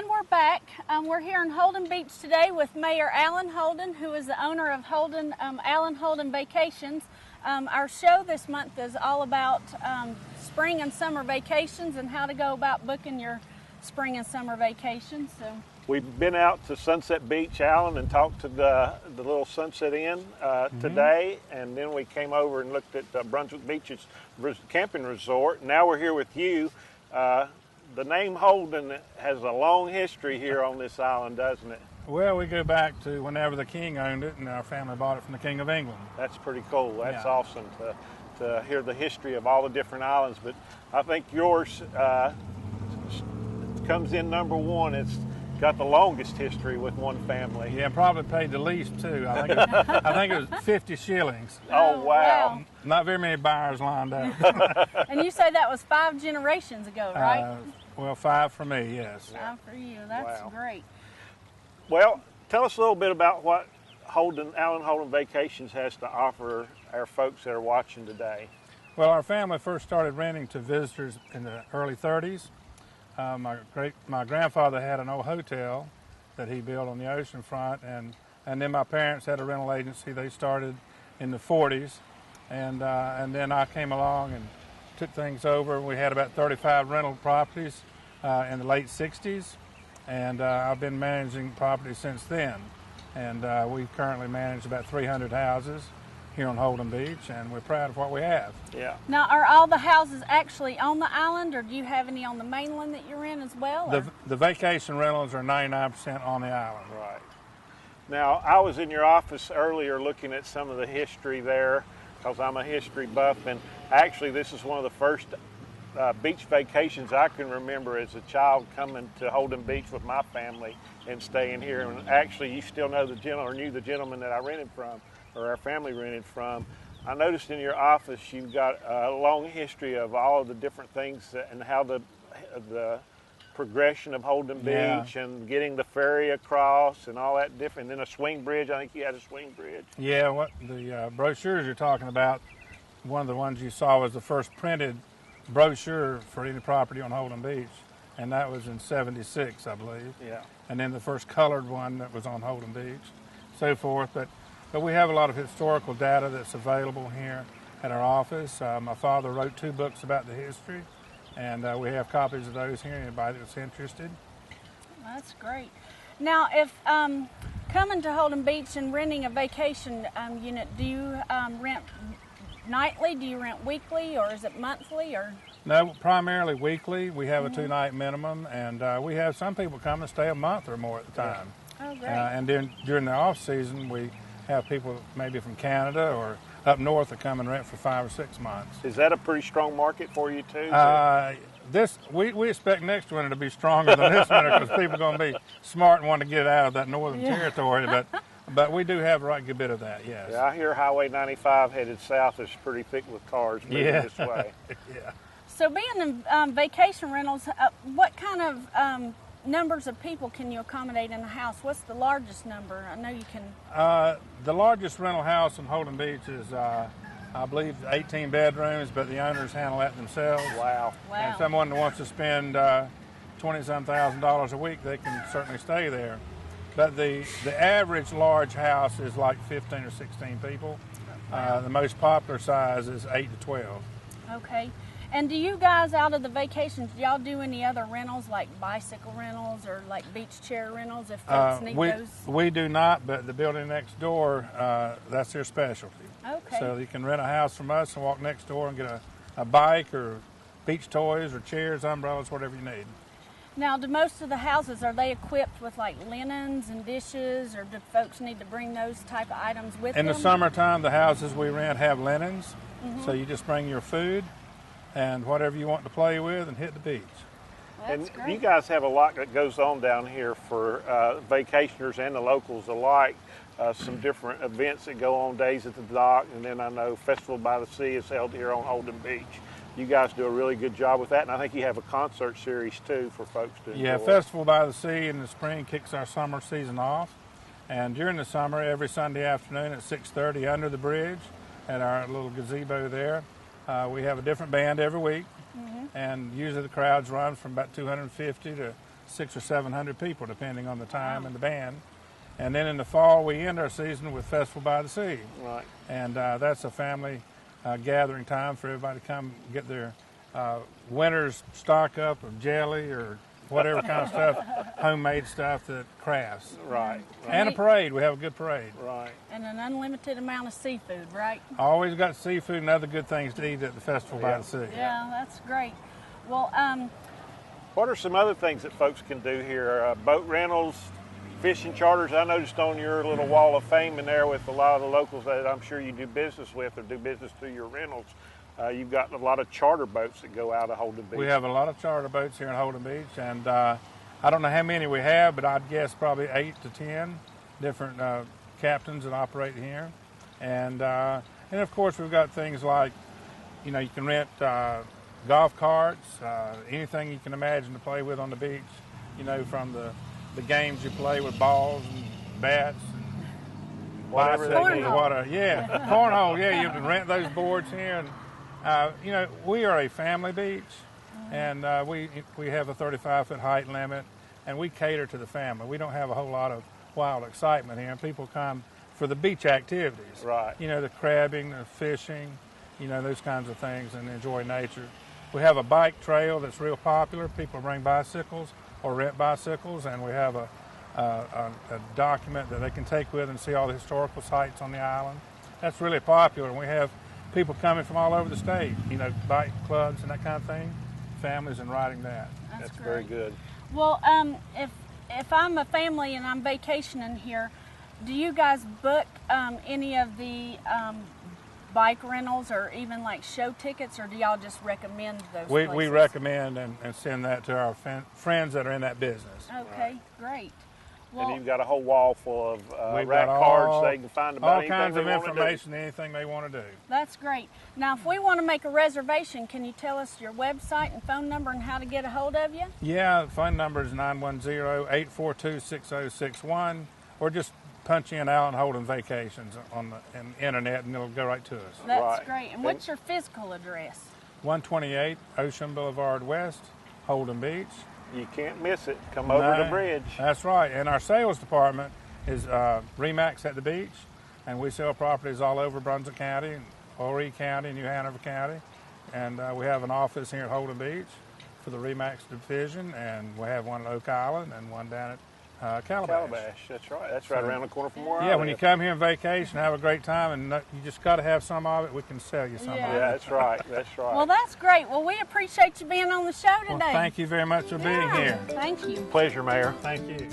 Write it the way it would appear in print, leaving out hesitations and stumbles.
And we're back. We're here in Holden Beach today with Mayor Alan Holden, who is the owner of Alan Holden Vacations. Our show this month is all about spring and summer vacations and how to go about booking your spring and summer vacations. So we've been out to Sunset Beach, Alan, and talked to the little Sunset Inn today, and then we came over and looked at Brunswick Beach's camping resort. Now we're here with you. The name Holden has a long history here on this island, doesn't it? Well, we go back to whenever the king owned it, and our family bought it from the King of England. That's pretty cool. That's awesome to hear the history of all the different islands. But I think yours comes in number one. It's got the longest history with one family. Yeah, probably paid the least too. I think it was 50 shillings. Oh, wow. Not very many buyers lined up. And you say that was 5 generations ago, right? Well, 5 for me, yes. 5 for you. That's great. Well, tell us a little bit about what Alan Holden Vacations has to offer our folks that are watching today. Well, our family first started renting to visitors in the early 30s. My grandfather had an old hotel that he built on the ocean front, and then my parents had a rental agency. They started in the 40s, and then I came along and took things over. We had about 35 rental properties in the late 60s, and I've been managing properties since then. And we currently manage about 300 houses here on Holden Beach, and we're proud of what we have. Yeah. Now, are all the houses actually on the island, or do you have any on the mainland that you're in as well? The vacation rentals are 99% on the island. Right. Now, I was in your office earlier looking at some of the history there, because I'm a history buff, and actually this is one of the first beach vacations I can remember as a child, coming to Holden Beach with my family and staying here. And actually, you still know the gentleman, or knew the gentleman that I rented from, or our family rented from. I noticed in your office you've got a long history of all of the different things and how the progression of Holden Beach and getting the ferry across and all that different. And then a swing bridge. I think you had a swing bridge. Yeah, what the brochures you're talking about, one of the ones you saw was the first printed brochure for any property on Holden Beach, and that was in '76, I believe. Yeah. And then the first colored one that was on Holden Beach, so forth. But we have a lot of historical data that's available here at our office. My father wrote 2 books about the history, and we have copies of those here, anybody that's interested. That's great. Now, if coming to Holden Beach and renting a vacation unit, do you rent nightly? Do you rent weekly, or is it monthly? Or no, primarily weekly. We have a 2-night minimum, and we have some people come and stay a month or more at the time. Oh, great. And then during the off season, we have people maybe from Canada or up north that come and rent for 5 or 6 months. Is that a pretty strong market for you too? We expect next winter to be stronger than this winter, because people are going to be smart and want to get out of that northern territory. But we do have a right good bit of that, yes. Yeah, I hear Highway 95 headed south is pretty thick with cars moving this way. Yeah. So being in vacation rentals, what kind of numbers of people can you accommodate in a house? What's the largest number? I know you can. The largest rental house in Holden Beach is, I believe, 18 bedrooms, but the owners handle that themselves. Wow. And someone that wants to spend $20-some thousand a week, they can certainly stay there. But the average large house is like 15 or 16 people. The most popular size is 8 to 12. Okay. And do you guys, out of the vacations, do y'all do any other rentals, like bicycle rentals or like beach chair rentals, if folks need those? We do not, but the building next door, that's their specialty. Okay. So you can rent a house from us and walk next door and get a bike or beach toys or chairs, umbrellas, whatever you need. Now, do most of the houses, are they equipped with like linens and dishes, or do folks need to bring those type of items with them? In the summertime, the houses we rent have linens, so you just bring your food and whatever you want to play with and hit the beach. Well, and great. You guys have a lot that goes on down here for vacationers and the locals alike. Some different events that go on, days at the dock, and then I know Festival by the Sea is held here on Holden Beach. You guys do a really good job with that, and I think you have a concert series too for folks to enjoy. Yeah, Festival by the Sea in the spring kicks our summer season off, and during the summer, every Sunday afternoon at 6:30 under the bridge at our little gazebo there, we have a different band every week, and usually the crowds run from about 250 to 600 or 700 people, depending on the time and the band. And then in the fall, we end our season with Festival by the Sea. Right. And that's a family gathering time for everybody to come get their winter's stock up of jelly or whatever kind of stuff, homemade stuff, that crafts. Right. And a parade. We have a good parade. Right. And an unlimited amount of seafood, right? Always got seafood and other good things to eat at the Festival by the Sea. Yeah, that's great. Well, What are some other things that folks can do here? Boat rentals, fishing charters. I noticed on your little wall of fame in there with a lot of the locals that I'm sure you do business with or do business through your rentals. You've got a lot of charter boats that go out of Holden Beach. We have a lot of charter boats here in Holden Beach, and I don't know how many we have, but I'd guess probably 8 to 10 different captains that operate here. And of course we've got things like, you know, you can rent golf carts, anything you can imagine to play with on the beach, you know, from the games you play with balls and bats and Whatever they need. water. Yeah, cornhole. Yeah, you can rent those boards here. And you know, we are a family beach, and we have a 35-foot height limit, and we cater to the family. We don't have a whole lot of wild excitement here, and people come for the beach activities. Right. You know, the crabbing, the fishing, you know, those kinds of things, and enjoy nature. We have a bike trail that's real popular. People bring bicycles or rent bicycles, and we have a document that they can take with and see all the historical sites on the island. That's really popular, and we have people coming from all over the state, you know, bike clubs and that kind of thing, families, and riding that. That's very good. Well, if I'm a family and I'm vacationing here, do you guys book any of the bike rentals or even like show tickets, or do y'all just recommend those places? We recommend and send that to our friends that are in that business. Okay, great. Well, And you've got a whole wall full of We've rack got cards they can find about all anything kinds they of want to do. information, anything they want to do. that's great. Now, if we want to make a reservation, can you tell us your website and phone number and how to get a hold of you? Yeah, the phone number is 910-842-6061, or just punch in Alan Holden Vacations on the internet and it'll go right to us. That's Right. great. And what's your physical address? 128 Ocean Boulevard West, Holden Beach. You can't miss it. Come over the bridge. That's right. And our sales department is Remax at the beach, and we sell properties all over Brunswick County, Horry County, New Hanover County. And we have an office here at Holden Beach for the Remax division, and we have one at Oak Island and one down at Calabash. That's right. That's right around the corner from where I Yeah, live. when you come here on vacation, have a great time, and you just got to have some of it. We can sell you some Yeah. of Yeah, it. that's right. That's right. Well, that's great. Well, we appreciate you being on the show today. Well, thank you very much for being here. Thank you. Pleasure, Mayor. Thank you.